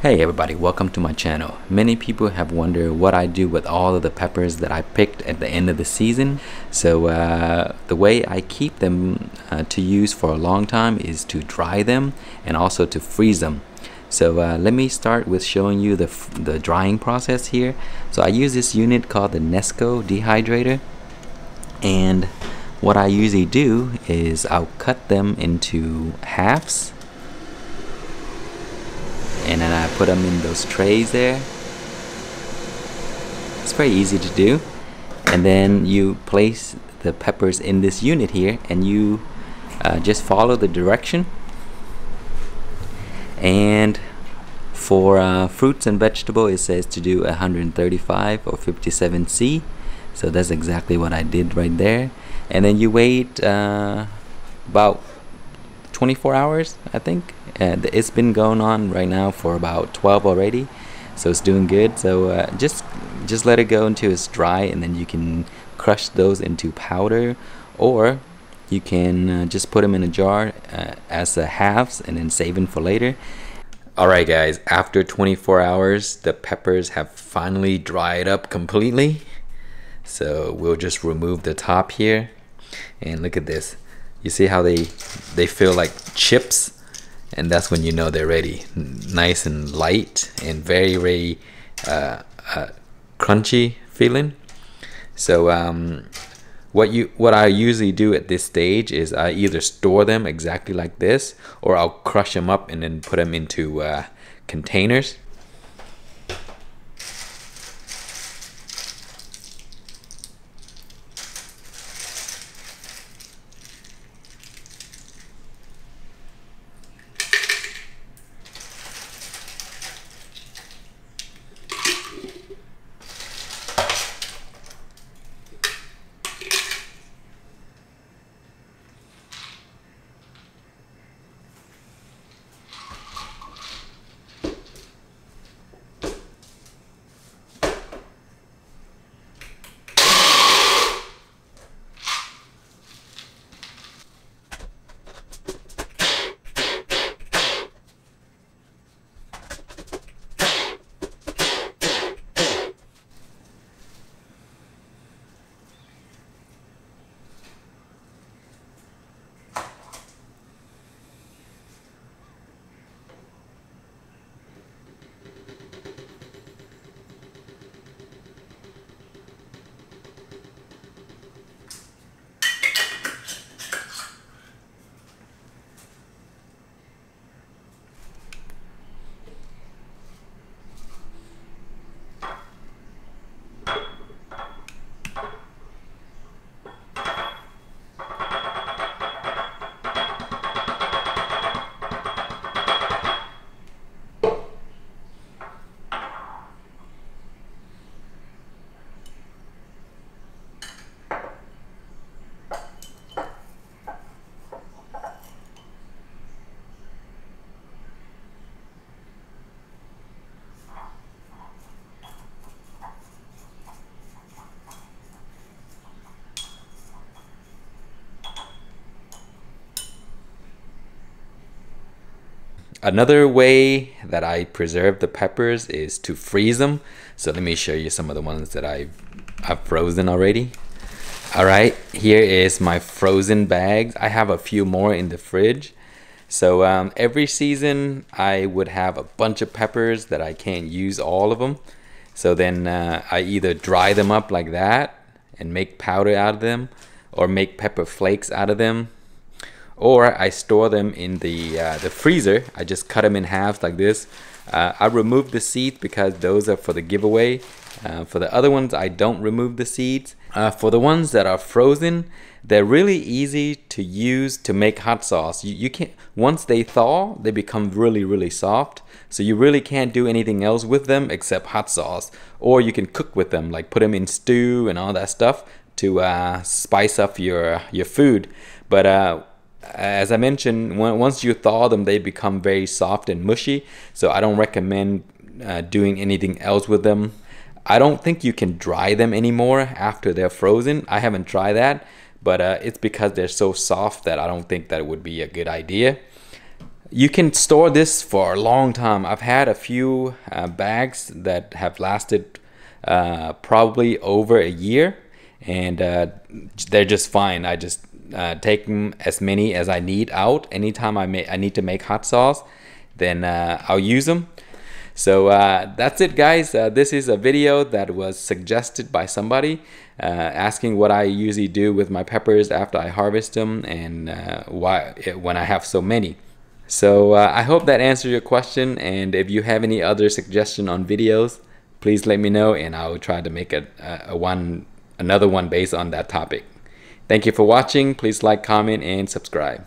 Hey everybody, welcome to my channel. Many people have wondered what I do with all of the peppers that I picked at the end of the season. So the way I keep them to use for a long time is to dry them and also to freeze them. So let me start with showing you the drying process here. So I use this unit called the Nesco dehydrator, and what I usually do is I'll cut them into halves, and then I put them in those trays there. It's very easy to do. And then you place the peppers in this unit here, and you just follow the direction. And for fruits and vegetable, it says to do 135 or 57C. So that's exactly what I did right there. And then you wait about 24 hours, I think. It's been going on right now for about 12 already, so it's doing good. So just let it go until it's dry, and then you can crush those into powder, or you can just put them in a jar as halves and then save them for later. Alright guys, after 24 hours the peppers have finally dried up completely. So we'll just remove the top here, and look at this. You see how they feel like chips, and that's when you know they're ready. Nice and light and very crunchy feeling. So what I usually do at this stage is I either store them exactly like this, or I'll crush them up and then put them into containers. Another way that I preserve the peppers is to freeze them. So let me show you some of the ones that I've frozen already. Alright, here is my frozen bags. I have a few more in the fridge. So every season I would have a bunch of peppers that I can't use all of them. So then I either dry them up like that and make powder out of them, or make pepper flakes out of them. Or I store them in the freezer. I just cut them in halves like this. I remove the seeds because those are for the giveaway. For the other ones, I don't remove the seeds. For the ones that are frozen, they're really easy to use to make hot sauce. You can't, once they thaw, they become really soft. So you really can't do anything else with them except hot sauce. Or you can cook with them, like put them in stew and all that stuff to spice up your food. But as I mentioned, once you thaw them, they become very soft and mushy. So I don't recommend doing anything else with them. I don't think you can dry them anymore after they're frozen. I haven't tried that, but it's because they're so soft that I don't think that it would be a good idea. you can store this for a long time. I've had a few bags that have lasted probably over a year, and they're just fine. I just take them as many as I need out. Anytime I need to make hot sauce, then I'll use them. So that's it, guys. This is a video that was suggested by somebody asking what I usually do with my peppers after I harvest them, and when I have so many. So I hope that answered your question, and if you have any other suggestion on videos, please let me know, and I'll try to make another one based on that topic. Thank you for watching. Please like, comment, and subscribe.